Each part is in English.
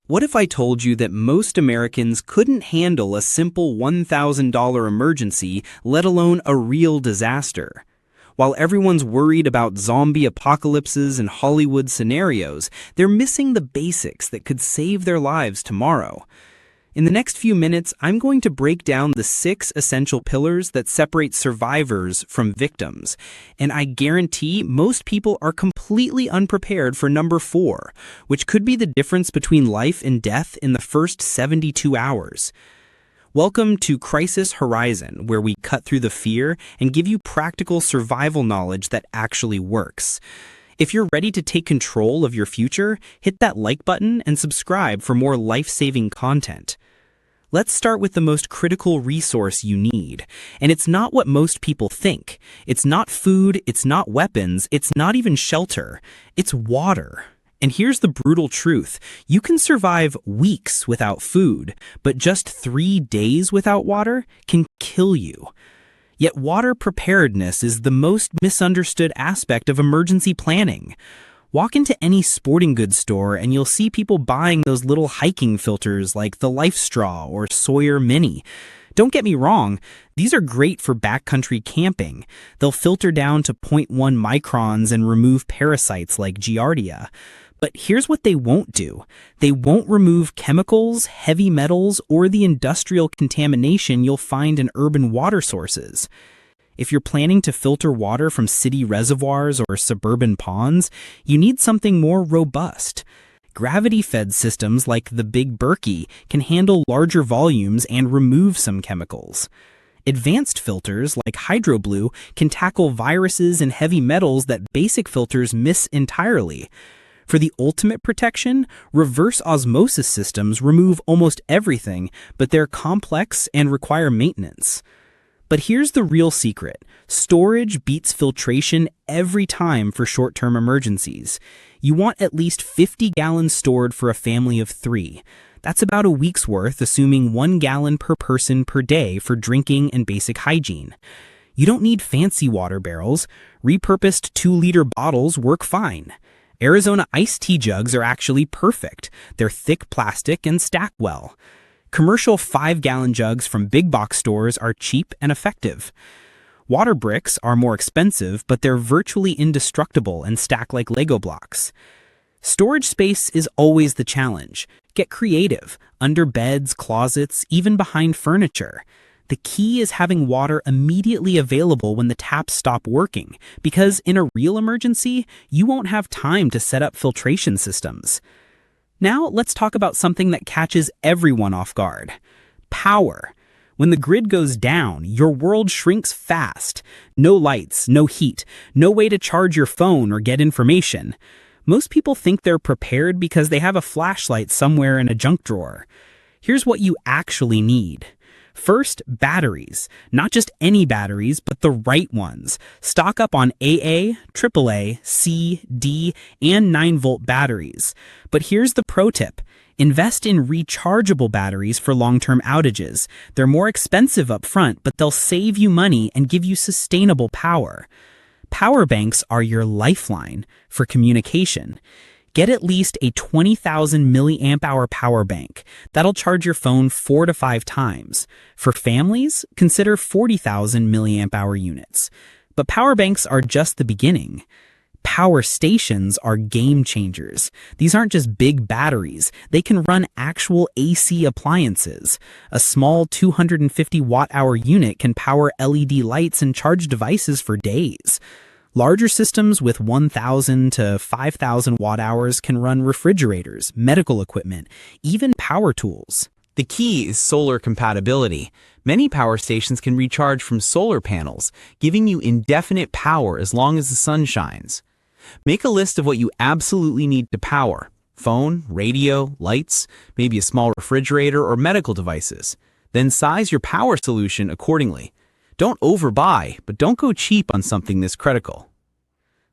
What if I told you that most Americans couldn't handle a simple $1,000 emergency, let alone a real disaster? While everyone's worried about zombie apocalypses and Hollywood scenarios, they're missing the basics that could save their lives tomorrow. In the next few minutes, I'm going to break down the 6 essential pillars that separate survivors from victims. And I guarantee most people are completely unprepared for number 4, which could be the difference between life and death in the first 72 hours. Welcome to Crisis Horizon, where we cut through the fear and give you practical survival knowledge that actually works. If you're ready to take control of your future, hit that like button and subscribe for more life-saving content. Let's start with the most critical resource you need. And it's not what most people think. It's not food, it's not weapons, it's not even shelter. It's water. And here's the brutal truth. You can survive weeks without food, but just 3 days without water can kill you. Yet water preparedness is the most misunderstood aspect of emergency planning. Walk into any sporting goods store and you'll see people buying those little hiking filters like the Life Straw or Sawyer Mini. Don't get me wrong, these are great for backcountry camping. They'll filter down to 0.1 microns and remove parasites like Giardia. But here's what they won't do. They won't remove chemicals, heavy metals, or the industrial contamination you'll find in urban water sources. If you're planning to filter water from city reservoirs or suburban ponds, you need something more robust. Gravity-fed systems like the Big Berkey can handle larger volumes and remove some chemicals. Advanced filters like HydroBlue can tackle viruses and heavy metals that basic filters miss entirely. For the ultimate protection, reverse osmosis systems remove almost everything, but they're complex and require maintenance. But here's the real secret. Storage beats filtration every time for short-term emergencies. You want at least 50 gallons stored for a family of 3. That's about a week's worth, assuming 1 gallon per person per day for drinking and basic hygiene. You don't need fancy water barrels. Repurposed 2-liter bottles work fine. Arizona iced tea jugs are actually perfect. They're thick plastic and stack well. Commercial 5-gallon jugs from big box stores are cheap and effective. Water bricks are more expensive, but they're virtually indestructible and stack like Lego blocks. Storage space is always the challenge. Get creative, under beds, closets, even behind furniture. The key is having water immediately available when the taps stop working, because in a real emergency, you won't have time to set up filtration systems. Now, let's talk about something that catches everyone off guard. Power. When the grid goes down, your world shrinks fast. No lights, no heat, no way to charge your phone or get information. Most people think they're prepared because they have a flashlight somewhere in a junk drawer. Here's what you actually need. First, batteries. Not just any batteries, but the right ones. Stock up on AA, AAA, C, D, and 9-volt batteries. But here's the pro tip. Invest in rechargeable batteries for long-term outages. They're more expensive up front, but they'll save you money and give you sustainable power. Power banks are your lifeline for communication. Get at least a 20,000 milliamp hour power bank. That'll charge your phone 4 to 5 times. For families, consider 40,000 milliamp hour units. But power banks are just the beginning. Power stations are game changers. These aren't just big batteries. They can run actual AC appliances. A small 250 watt-hour unit can power LED lights and charge devices for days. Larger systems with 1,000 to 5,000 watt-hours can run refrigerators, medical equipment, even power tools. The key is solar compatibility. Many power stations can recharge from solar panels, giving you indefinite power as long as the sun shines. Make a list of what you absolutely need to power: phone, radio, lights, maybe a small refrigerator or medical devices. Then size your power solution accordingly. Don't overbuy, but don't go cheap on something this critical.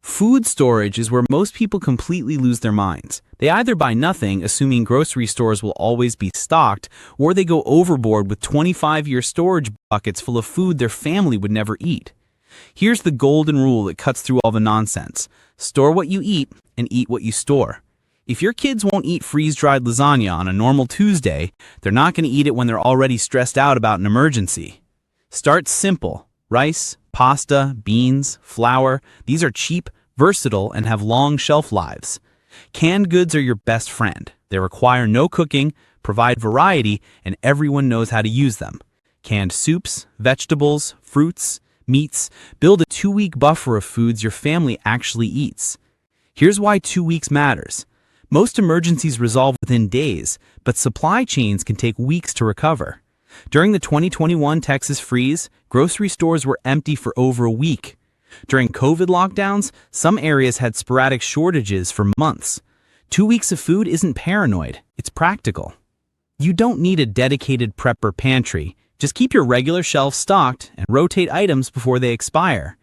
Food storage is where most people completely lose their minds. They either buy nothing, assuming grocery stores will always be stocked, or they go overboard with 25-year storage buckets full of food their family would never eat. Here's the golden rule that cuts through all the nonsense. Store what you eat and eat what you store. If your kids won't eat freeze-dried lasagna on a normal Tuesday, they're not going to eat it when they're already stressed out about an emergency. Start simple. Rice, pasta, beans, flour, these are cheap, versatile, and have long shelf lives. Canned goods are your best friend. They require no cooking, provide variety, and everyone knows how to use them. Canned soups, vegetables, fruits, meats, build a 2-week buffer of foods your family actually eats. Here's why 2 weeks matters. Most emergencies resolve within days, but supply chains can take weeks to recover. During the 2021 Texas freeze, grocery stores were empty for over a week. During COVID lockdowns, some areas had sporadic shortages for months. 2 weeks of food isn't paranoid, it's practical. You don't need a dedicated prepper pantry. Just keep your regular shelves stocked and rotate items before they expire.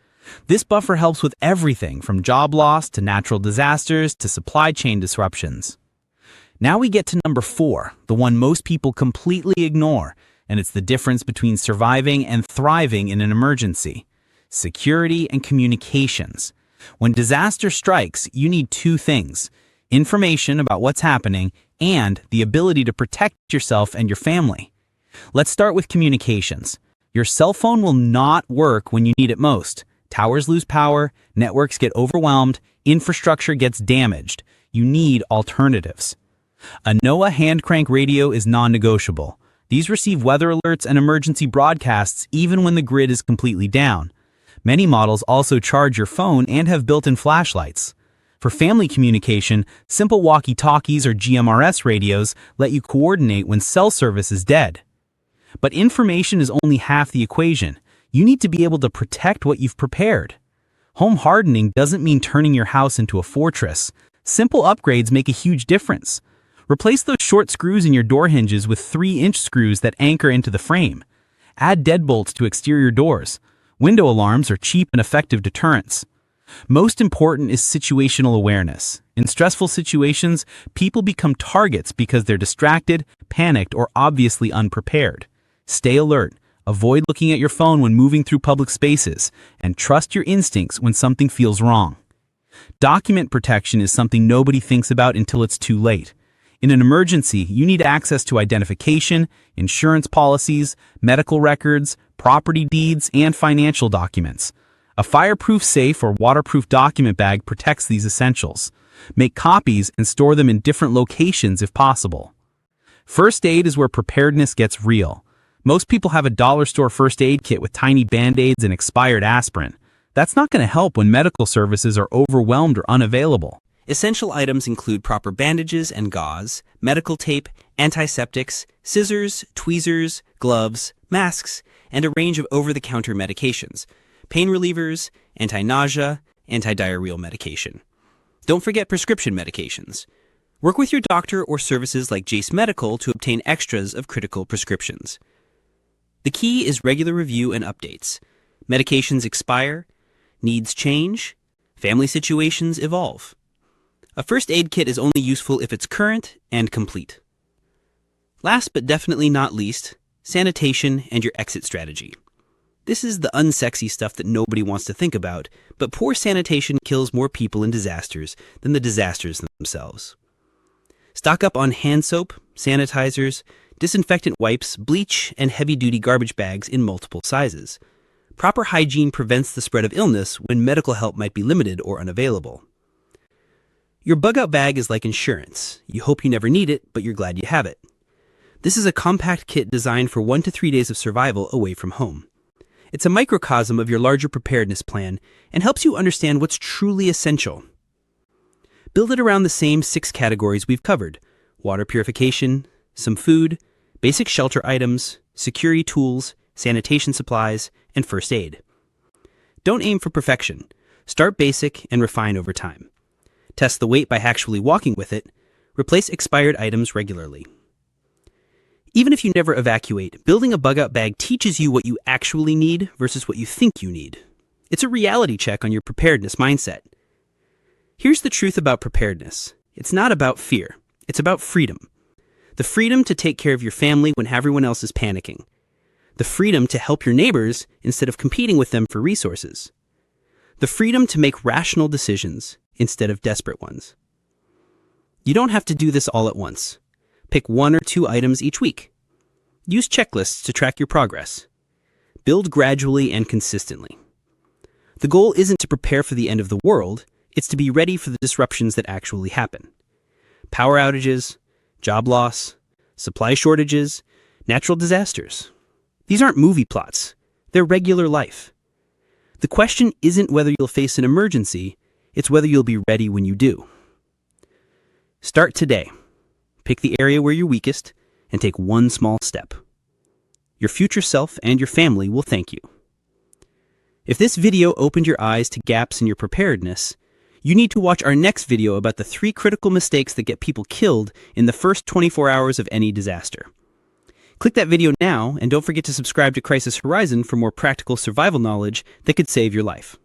This buffer helps with everything from job loss to natural disasters to supply chain disruptions. Now we get to number 4, the one most people completely ignore, and it's the difference between surviving and thriving in an emergency: security and communications. When disaster strikes, you need 2 things: information about what's happening and the ability to protect yourself and your family. Let's start with communications. Your cell phone will not work when you need it most. Towers lose power, networks get overwhelmed, infrastructure gets damaged. You need alternatives. A NOAA hand crank radio is non-negotiable. These receive weather alerts and emergency broadcasts even when the grid is completely down. Many models also charge your phone and have built-in flashlights. For family communication, simple walkie-talkies or GMRS radios let you coordinate when cell service is dead. But information is only half the equation. You need to be able to protect what you've prepared. Home hardening doesn't mean turning your house into a fortress. Simple upgrades make a huge difference. Replace those short screws in your door hinges with 3-inch screws that anchor into the frame. Add deadbolts to exterior doors. Window alarms are cheap and effective deterrents. Most important is situational awareness. In stressful situations, people become targets because they're distracted, panicked, or obviously unprepared. Stay alert. Avoid looking at your phone when moving through public spaces, and trust your instincts when something feels wrong. Document protection is something nobody thinks about until it's too late. In an emergency, you need access to identification, insurance policies, medical records, property deeds, and financial documents. A fireproof safe or waterproof document bag protects these essentials. Make copies and store them in different locations if possible. First aid is where preparedness gets real. Most people have a dollar store first aid kit with tiny band-aids and expired aspirin. That's not going to help when medical services are overwhelmed or unavailable. Essential items include proper bandages and gauze, medical tape, antiseptics, scissors, tweezers, gloves, masks, and a range of over-the-counter medications, pain relievers, anti-nausea, anti-diarrheal medication. Don't forget prescription medications. Work with your doctor or services like Jace Medical to obtain extras of critical prescriptions. The key is regular review and updates. Medications expire, needs change, family situations evolve. A first aid kit is only useful if it's current and complete. Last but definitely not least, sanitation and your exit strategy. This is the unsexy stuff that nobody wants to think about, but poor sanitation kills more people in disasters than the disasters themselves. Stock up on hand soap, sanitizers, disinfectant wipes, bleach, and heavy-duty garbage bags in multiple sizes. Proper hygiene prevents the spread of illness when medical help might be limited or unavailable. Your bug-out bag is like insurance. You hope you never need it, but you're glad you have it. This is a compact kit designed for 1 to 3 days of survival away from home. It's a microcosm of your larger preparedness plan and helps you understand what's truly essential. Build it around the same 6 categories we've covered: water purification, some food, basic shelter items, security tools, sanitation supplies, and first aid. Don't aim for perfection. Start basic and refine over time. Test the weight by actually walking with it. Replace expired items regularly. Even if you never evacuate, building a bug-out bag teaches you what you actually need versus what you think you need. It's a reality check on your preparedness mindset. Here's the truth about preparedness. It's not about fear. It's about freedom. The freedom to take care of your family when everyone else is panicking. The freedom to help your neighbors instead of competing with them for resources. The freedom to make rational decisions instead of desperate ones. You don't have to do this all at once. Pick 1 or 2 items each week. Use checklists to track your progress. Build gradually and consistently. The goal isn't to prepare for the end of the world, it's to be ready for the disruptions that actually happen. Power outages, job loss, supply shortages, natural disasters. These aren't movie plots, they're regular life. The question isn't whether you'll face an emergency, it's whether you'll be ready when you do. Start today. Pick the area where you're weakest and take one small step. Your future self and your family will thank you. If this video opened your eyes to gaps in your preparedness, you need to watch our next video about the 3 critical mistakes that get people killed in the first 24 hours of any disaster. Click that video now and don't forget to subscribe to Crisis Horizon for more practical survival knowledge that could save your life.